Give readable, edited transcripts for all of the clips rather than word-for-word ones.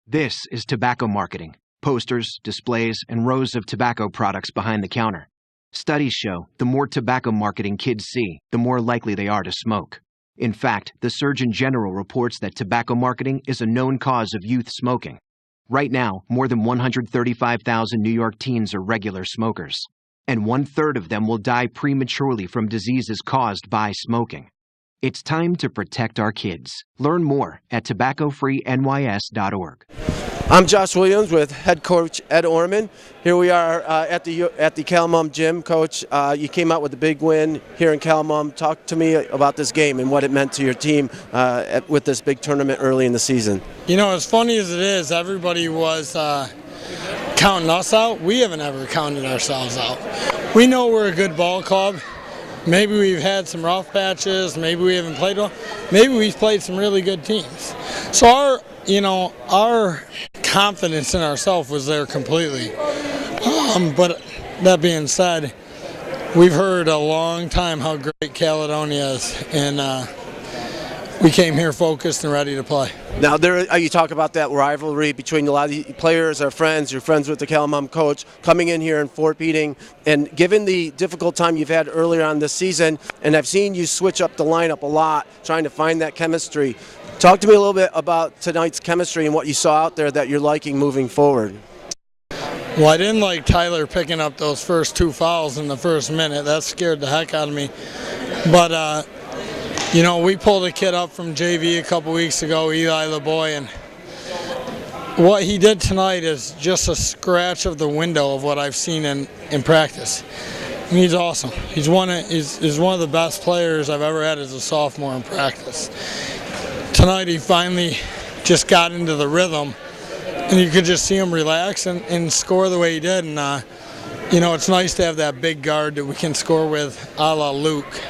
This is tobacco marketing. Posters, displays, and rows of tobacco products behind the counter. Studies show the more tobacco marketing kids see, the more likely they are to smoke. In fact, the Surgeon General reports that tobacco marketing is a known cause of youth smoking. Right now, more than 135,000 New York teens are regular smokers, and 1/3 of them will die prematurely from diseases caused by smoking. It's time to protect our kids. Learn more at tobaccofreenys.org. I'm Josh Williams with head coach Ed Orman. Here we are at the Calamum gym. Coach, you came out with a big win here in Calamum. Talk to me about this game and what it meant to your team with this big tournament early in the season. You know, as funny as it is, everybody was counting us out. We haven't ever counted ourselves out. We know we're a good ball club. Maybe we've had some rough patches. Maybe we haven't played well. Maybe we've played some really good teams. So our confidence in ourselves was there completely. But that being said, we've heard a long time how great Caledonia is, and we came here focused and ready to play. Now, you talk about that rivalry between a lot of the players, our friends, you're friends with the Calamum coach, coming in here and forfeiting. And given the difficult time you've had earlier on this season, and I've seen you switch up the lineup a lot, trying to find that chemistry. Talk to me a little bit about tonight's chemistry and what you saw out there that you're liking moving forward. Well, I didn't like Tyler picking up those first 2 fouls in the first minute. That scared the heck out of me. But, we pulled a kid up from JV a couple weeks ago, Eli LeBoy, and what he did tonight is just a scratch of the window of what I've seen in practice. And he's awesome. He's one of the best players I've ever had as a sophomore in practice. Tonight he finally just got into the rhythm, and you could just see him relax and score the way he did. And it's nice to have that big guard that we can score with, a la Luke.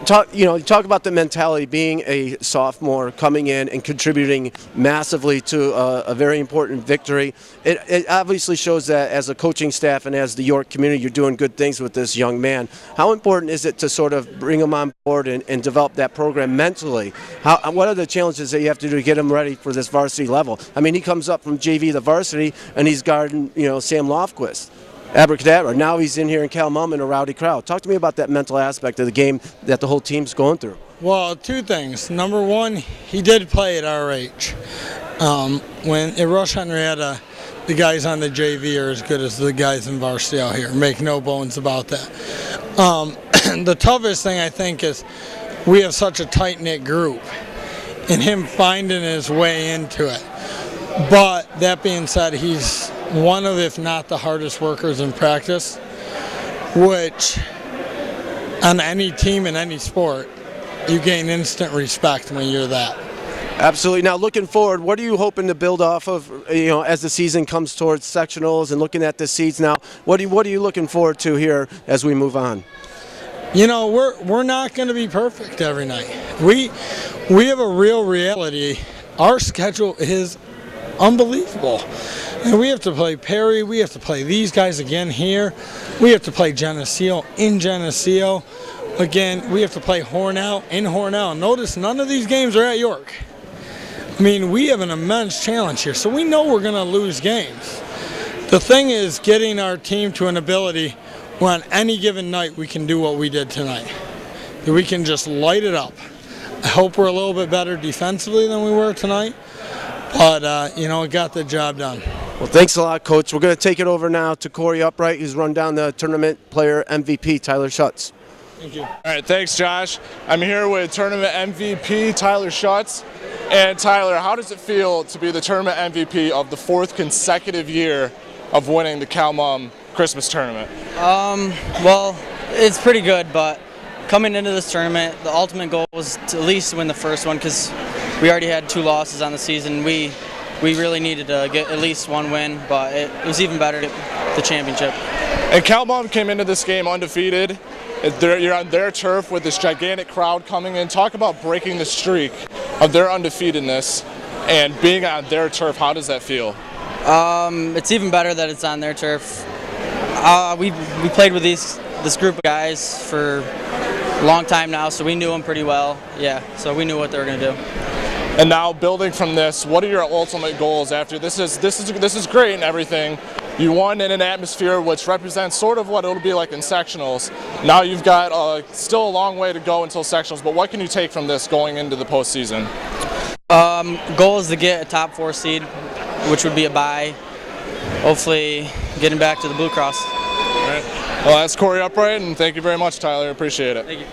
Talk about the mentality being a sophomore coming in and contributing massively to a very important victory. It obviously shows that as a coaching staff and as the York community, you're doing good things with this young man. How important is it to sort of bring him on board and develop that program mentally? What are the challenges that you have to do to get him ready for this varsity level? I mean, he comes up from JV to varsity, and he's guarding, Sam Lofquist. Abracadabra. Now he's in here in Calamum in a rowdy crowd. Talk to me about that mental aspect of the game that the whole team's going through. Well, 2 things. Number one, he did play at our age. When at Rush Henry had the guys on the JV are as good as the guys in varsity out here. Make no bones about that. The toughest thing I think is we have such a tight-knit group, and him finding his way into it. But that being said, he's one of, if not the hardest workers in practice, which on any team in any sport, you gain instant respect when you're that. Absolutely. Now, looking forward, what are you hoping to build off of, as the season comes towards sectionals and looking at the seeds now? What are you looking forward to here as we move on? We're not going to be perfect every night. We have a real reality. Our schedule is unbelievable. And we have to play Perry, we have to play these guys again here, we have to play Geneseo in Geneseo, again, we have to play Hornell in Hornell. Notice none of these games are at York. I mean, we have an immense challenge here, so we know we're going to lose games. The thing is getting our team to an ability where on any given night we can do what we did tonight. That we can just light it up. I hope we're a little bit better defensively than we were tonight, but, it got the job done. Well, thanks a lot, Coach. We're going to take it over now to Corey Upright, who's run down the tournament player MVP, Tyler Schutz. Thank you. All right, thanks, Josh. I'm here with tournament MVP, Tyler Schutz. And Tyler, how does it feel to be the tournament MVP of the 4th consecutive year of winning the Calamum Christmas tournament? Well, it's pretty good, but coming into this tournament, the ultimate goal was to at least win the first one because we already had 2 losses on the season. We really needed to get at least 1 win, but it was even better to get the championship. And Calamum came into this game undefeated. You're on their turf with this gigantic crowd coming in. Talk about breaking the streak of their undefeatedness and being on their turf. How does that feel? It's even better that it's on their turf. We played with this group of guys for a long time now, so we knew them pretty well. Yeah, so we knew what they were going to do. And now building from this, what are your ultimate goals after this is great and everything. You won in an atmosphere which represents sort of what it'll be like in sectionals. Now you've got still a long way to go until sectionals, but what can you take from this going into the postseason? Goal is to get a top 4 seed, which would be a bye. Hopefully getting back to the Blue Cross. All right. Well, that's Corey Upright, and thank you very much, Tyler. Appreciate it. Thank you.